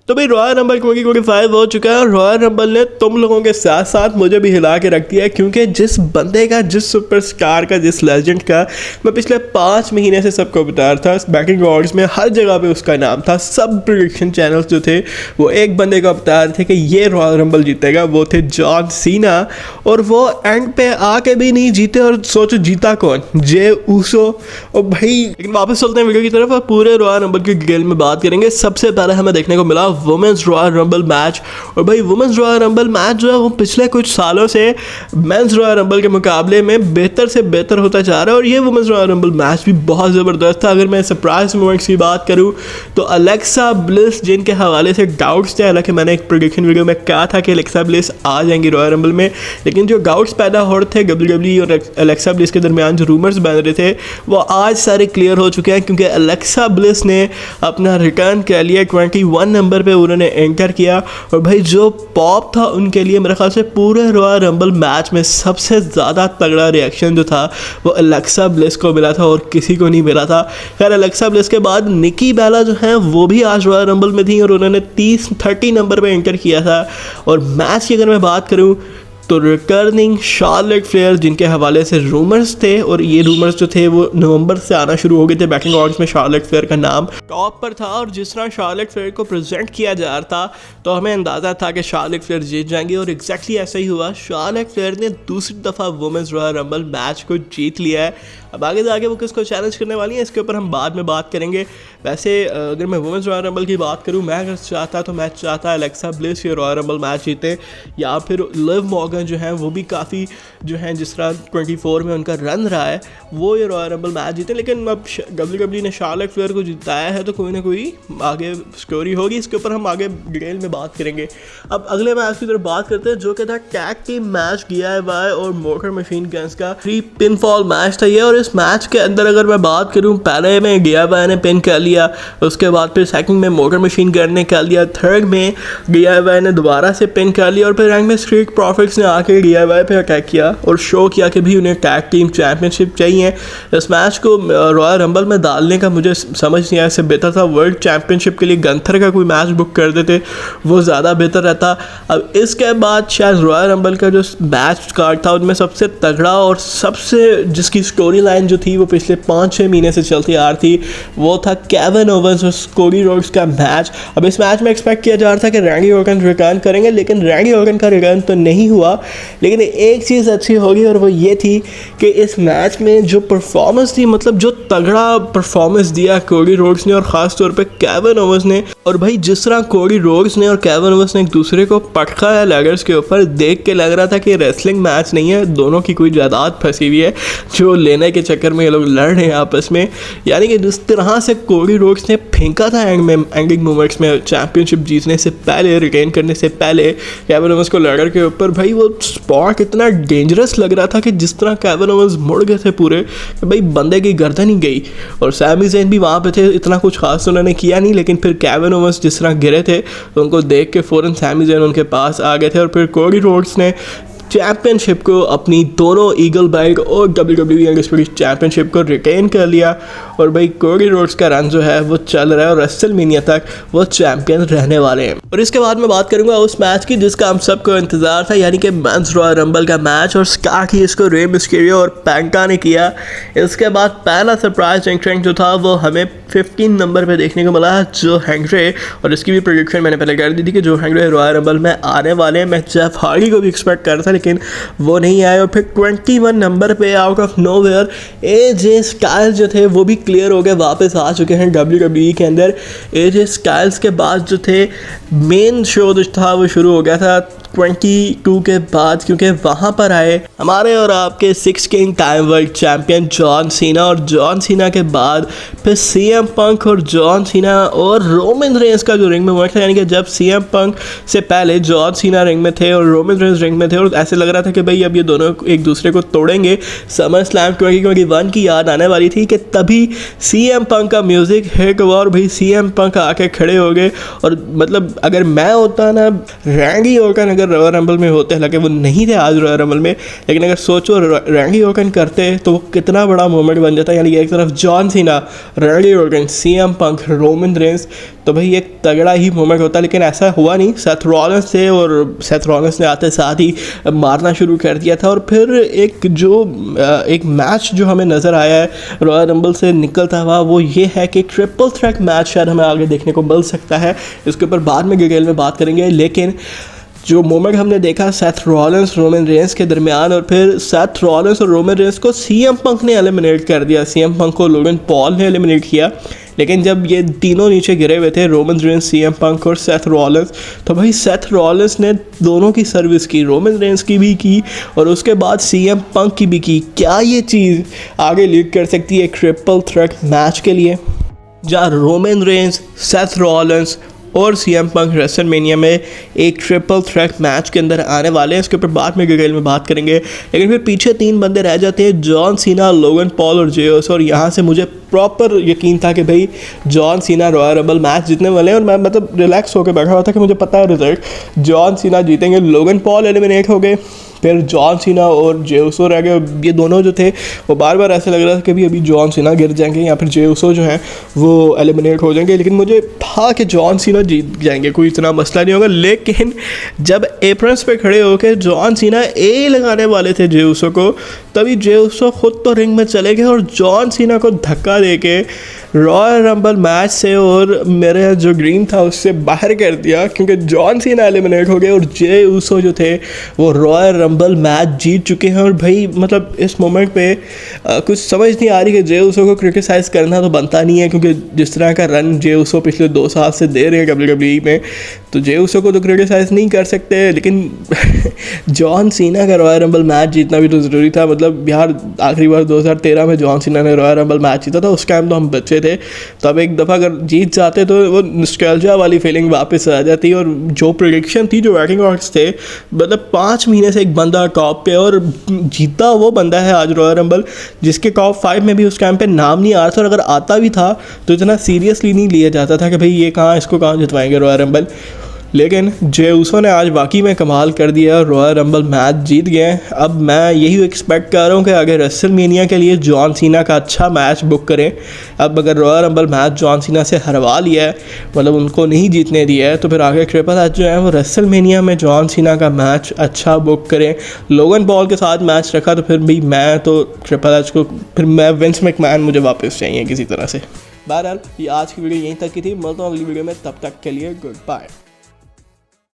तो भाई royal rumble क्योंकि 5 हो चुका है और रॉयल रंबल ने तुम लोगों के साथ साथ मुझे भी हिला के रख दिया है, क्योंकि जिस बंदे का, जिस सुपरस्टार का, जिस लेजेंड का मैं पिछले 5 महीने से सबको बता रहा था, बैकिंग अवार्ड्स में हर जगह पे उसका नाम था, सब प्रेडिक्शन चैनल्स जो थे वो एक बंदे का बता रहे थे कि ये रॉयल रंबल जीतेगा, वो थे जॉन सीना। और वो एंड पे आके भी नहीं जीते, और सोचो जीता कौन, जे ऊसो। और भाई लेकिन वापस चलते हैं वीडियो की तरफ और पूरे रॉयल रंबल की डिटेल में बात करेंगे। सबसे पहले हमें देखने को मिला वुमेन्स रॉयल रंबल मैच, और भाई वुमेन्स रॉयल रंबल मैच जो है वो पिछले कुछ सालों से मेंस रॉयल रंबल के मुकाबले में बेहतर से बेहतर होता जा रहा है, और ये वुमेन्स रॉयल रंबल मैच भी बहुत ज़बरदस्त था। अगर मैं सरप्राइज मोमेंट्स की बात करूँ तो अलेक्सा ब्लिस, जिनके हवाले से डाउट्स थे, हालांकि मैंने एक प्रेडिक्शन वीडियो में कहा था कि अलेक्सा ब्लिस आ जाएंगी रॉयल रंबल में, लेकिन जो डाउट्स पैदा हो रहे थे WWE और अलेक्सा ब्लिस के दरमियान, जो रूमर्स बन रहे थे, वो आज सारे क्लियर हो चुके हैं, क्योंकि अलेक्सा ब्लिस ने अपना रिटर्न कर लिया। 21 नंबर पे उन्होंने एंटर किया, और भाई जो पॉप था उनके लिए मेरे ख्याल से पूरे रॉयल रंबल मैच में सबसे ज़्यादा तगड़ा रिएक्शन जो था वो अलेक्सा ब्लिस को मिला था, और किसी को नहीं मिला था। खैर अलेक्सा ब्लिस के बाद निकी बेला जो है वो भी आज रॉयल रंबल में थी, और उन्होंने 30 नंबर पे एंटर किया था। और मैच की अगर मैं बात करूँ तो रिटर्निंग शार्लेट फ्लेयर, जिनके हवाले से रूमर्स थे, और ये रूमर्स जो थे वो नवंबर से आना शुरू हो गए थे, बैटिंग ऑर्ड्स में शार्लेट फ्लेयर का नाम टॉप पर था, और जिस तरह शार्लेट फ्लेयर को प्रेजेंट किया जा रहा था तो हमें अंदाज़ा था कि शार्लेट फ्लेयर जीत जाएंगे, और एग्जैक्टली ऐसा ही हुआ। शार्लेट फ्लेयर ने दूसरी दफ़ा वुमेन्स रॉयल रंबल मैच को जीत लिया है। अब आगे जाके वो किसको चैलेंज करने वाली है इसके ऊपर हम बाद में बात करेंगे। वैसे अगर मैं वुमेन्स रॉयल रंबल की बात करूँ, मैं अगर चाहता तो मैं चाहता अलेक्सा ब्लिस ये रॉयल रंबल मैच जीते, या फिर लिव मॉर्गन जो है वो भी काफ़ी जो है, जिस तरह 24 में उनका रन रहा है, वो ये रॉयल रंबल मैच जीते। लेकिन अब WWE ने शार्लेट फ्लेयर को जिताया है, तो कोई ना कोई आगे स्टोरी होगी, इसके ऊपर हम आगे डिटेल में बात करेंगे। अब अगले मैच की तरफ बात करते हैं, जो कि था टैग टीम मैच DIY और मोटर मशीन गन्स का 3 पिनफॉल मैच था ये। और इस मैच के अंदर अगर मैं बात करूं, पहले में DIY ने पिन कर लिया, उसके बाद फिर सेकंड में मोटर मशीन गन ने कर लिया, थर्ड में DIY ने दोबारा से पिन कर लिया, और फिर रैंक में स्ट्रीट प्रॉफिट्स ने आके DIY पे अटैक किया और शो किया कि भी उन्हें टैग टीम चैंपियनशिप चाहिए। इस मैच को रॉयल रंबल में डालने का मुझे समझ नहीं आया, इससे बेहतर था वर्ल्ड चैंपियनशिप के लिए गंथर का कोई मैच बुक कर देते, वो ज़्यादा बेहतर रहता। अब इसके बाद शायद रॉयल रंबल का जो मैच कार्ड था उनमें सबसे तगड़ा और सबसे जिसकी स्टोरी लाइन जो थी वो पिछले 5-6 महीने से चलती आ रही थी, वो था केविन ओवेंस और कोडी रोड्स का मैच। अब इस मैच में एक्सपेक्ट किया जा रहा था कि रैंडी ऑर्टन रिटर्न करेंगे, लेकिन रैंडी ऑर्टन का रिटर्न तो नहीं हुआ। लेकिन एक चीज़ अच्छी होगी, और वो ये थी कि इस मैच में जो परफॉर्मेंस थी, मतलब जो तगड़ा परफॉर्मेंस दिया कोडी रोड्स ने और ख़ास तौर पे केविन ओवेंस ने, और भाई जिस तरह कोडी रोड्स ने और केविन ओवेंस ने एक दूसरे को पटका है लैगर्स के ऊपर, देख के लग रहा था कि रेसलिंग मैच नहीं है, दोनों की कोई जायदाद फंसी हुई है जो लेने के चक्कर में ये लोग लड़ रहे हैं आपस में। यानी कि जिस तरह से कोडी रोड्स ने फेंका था एंडिंग मोमेंट्स में चैंपियनशिप जीतने से पहले, रिटेन करने से पहले केविन ओवेंस को लैगर के ऊपर, भाई वो स्पॉट इतना डेंजरस लग रहा था कि जिस तरह केविन ओवेंस मुड़ गए थे पूरे, कि भाई बंदे की गर्दन ही गई। और सैमी ज़ेन भी वहाँ पे थे, इतना कुछ खास तो उन्होंने किया नहीं, लेकिन फिर केविन ओवेंस जिस तरह गिरे थे तो उनको देख के फ़ौरन सैमी ज़ेन उनके पास आ गए थे, और फिर कोडी रोड्स ने चैंपियनशिप को, अपनी दोनों ईगल बेल्ट और WWE अनडिस्प्यूटेड चैंपियनशिप को रिटेन कर लिया। और भाई कोडी रोड्स का रन जो है वो चल रहा है, और रेसलमेनिया तक वो चैंपियन रहने वाले हैं। और इसके बाद मैं बात करूंगा उस मैच की जिसका हम सबको इंतजार था, यानी कि मेंस रॉयल रंबल का मैच, और स्टार्ट ही इसको रे मिस्टीरियो और पैंका ने किया। इसके बाद पहला सरप्राइज एंट्रेंट जो था वो हमें 15 नंबर पे देखने को मिला, जो हैंगरे, और इसकी भी प्रेडिक्शन मैंने पहले कर दी थी कि जो हैंगरे रॉयल रंबल में आने वाले हैं। मैं जेफ हार्डी को भी एक्सपेक्ट कर रहा था, लेकिन वो नहीं आए। और फिर 21 नंबर पे out of nowhere AJ styles जो थे वो भी क्लियर हो गए, वापस आ चुके हैं WWE के अंदर। AJ स्टाइल्स के बाद जो थे मेन शो जो था वो शुरू हो गया था 22 के बाद, क्योंकि वहाँ पर आए हमारे और आपके 6 king time world champion John Cena, और जॉन सीना के बाद फिर CM पंक और जॉन सीना और रोमन रेंस का जो रिंग में हुआ था। यानी कि जब CM पंक से पहले जॉन सीना रिंग में थे और रोमन रेंस रिंग में थे, और ऐसे लग रहा था कि भाई अब ये दोनों एक दूसरे को तोड़ेंगे। समर स्लैम 2021 की याद आने वाली थी कि तभी CM पंक का म्यूज़िक हिट हुआ, और भाई CM पंक आके खड़े हो गए। और मतलब अगर मैं होता ना, रैंडी ऑर्टन अगर रॉयल रंबल में होते, हालांकि वो नहीं थे आज रॉयल रंबल में, लेकिन अगर सोचो रैंडी ऑर्टन करते तो वो कितना बड़ा मोमेंट बन जाता। यानी एक तरफ John Cena, Randy Orton, CM Punk, Roman Reigns, तो भाई एक तगड़ा ही मोमेंट होता। लेकिन ऐसा हुआ नहीं, सेथ रॉलिंस थे और सेथ रॉलिंस ने आते साथ ही मारना शुरू कर दिया था। और फिर एक मैच जो हमें नज़र आया है रॉयल रंबल से निकलता हुआ, वो ये है कि ट्रिपल थ्रेट मैच शायद हमें आगे देखने को मिल सकता है। इसके ऊपर बाद में डिटेल में बात करेंगे। लेकिन जो मोमेंट हमने देखा सेथ रॉलिंस रोमन रेंस के दरमियान, और फिर सेथ रॉलिंस और रोमन रेंस को सीएम पंक ने एलिमिनेट कर दिया, सीएम पंक को लोगन पॉल ने एलिमिनेट किया। लेकिन जब ये तीनों नीचे गिरे हुए थे, रोमन रेंस, सीएम पंक और सेथ रॉलिंस, तो भाई सेथ रॉलिंस ने दोनों की सर्विस की, रोमन रेंस की भी की और उसके बाद सीएम पंक की भी की। क्या ये चीज़ आगे लीड कर सकती है ट्रिपल थ्रेट मैच के लिए, जहाँ रोमन रेंस, सेथ रॉलिंस और सीएम पंक रेसलमेनिया में एक ट्रिपल थ्रेट मैच के अंदर आने वाले हैं। इसके ऊपर बाद में डिटेल में बात करेंगे। लेकिन फिर पीछे 3 बंदे रह जाते हैं, जॉन सीना, लोगन पॉल और जे उसो। और यहाँ से मुझे प्रॉपर यकीन था कि भाई John Cena royal rumble match जीतने वाले हैं, और मैं मतलब रिलैक्स होकर बैठा हुआ था कि मुझे पता है रिजल्ट, जॉन सीना जीतेंगे। लोगन पॉल एलिमिनेट हो गए, फिर जॉन सीना और जे उसो रह गए। ये दोनों जो थे वो बार बार ऐसे लग रहा था कि अभी जॉन सीना गिर जाएंगे या फिर जे उसो जो हैं वो एलिमिनेट हो जाएंगे। लेकिन मुझे था कि जॉन सीना जीत जाएंगे, कोई इतना मसला नहीं होगा। लेकिन जब एप्रन्स पे खड़े होकर जॉन सीना ए लगाने वाले थे जे उसो को, तभी जे उसो खुद तो रिंग में चले गए और जॉन सीना को धक्का दे के रॉयल रंबल मैच से और मेरे जो ड्रीम था उससे बाहर कर दिया, क्योंकि जॉन सीना एलिमिनेट हो गए और जे उसो जो थे वो रॉयल रंबल मैच जीत चुके हैं। और भाई मतलब इस मोमेंट पे कुछ समझ नहीं आ रही कि जे उसो को क्रिटिसाइज़ करना तो बनता नहीं है, क्योंकि जिस तरह का रन जे उसो पिछले 2 साल से दे रहे हैं WWE में, तो जे उसो को तो क्रिटिसाइज़ नहीं कर सकते। लेकिन जॉन सीना का रॉयल रंबल मैच जीतना भी तो ज़रूरी था। मतलब यार आखिरी बार 2013 में जॉन सीना ने रॉयल रंबल मैच जीता था, उस टाइम तो हम बच्चे थे। तो अब एक दफ़ा अगर जीत जाते तो वो नॉस्टैल्जिया वाली फीलिंग वापस आ जाती। और जो प्रेडिक्शन थी, जो बैटिंग ऑर्ड्स थे, मतलब 5 महीने से एक बंदा टॉप पे, और जीता वो बंदा है आज रॉयल रंबल जिसके टॉप 5 में भी उस टाइम पे नाम नहीं आ रहा था। और अगर आता भी था तो इतना सीरियसली नहीं लिया जाता था कि भाई ये इसको कहाँ जितवाएंगे रॉयल रंबल। लेकिन जे उसो ने आज वाकई में कमाल कर दिया, रॉयल रंबल मैच जीत गए। अब मैं यही एक्सपेक्ट कर रहा हूँ कि अगर रेसलमेनिया के लिए जॉन सीना का अच्छा मैच बुक करें। अब अगर royal rumble match John Cena से हरवा लिया है, मतलब उनको नहीं जीतने दिया है, तो फिर आगे ट्रिपल एच जो है वो रेसलमेनिया में जॉन सीना का मैच अच्छा बुक करें। लोगन पॉल के साथ मैच रखा तो फिर भी मैं तो ट्रिपल एच को, फिर मैं विंस मैकमैन मुझे वापस चाहिए किसी तरह से। बहरहाल ये आज की वीडियो यहीं तक की थी, मिलता हूँ अगली वीडियो में, तब तक के लिए गुड बाय।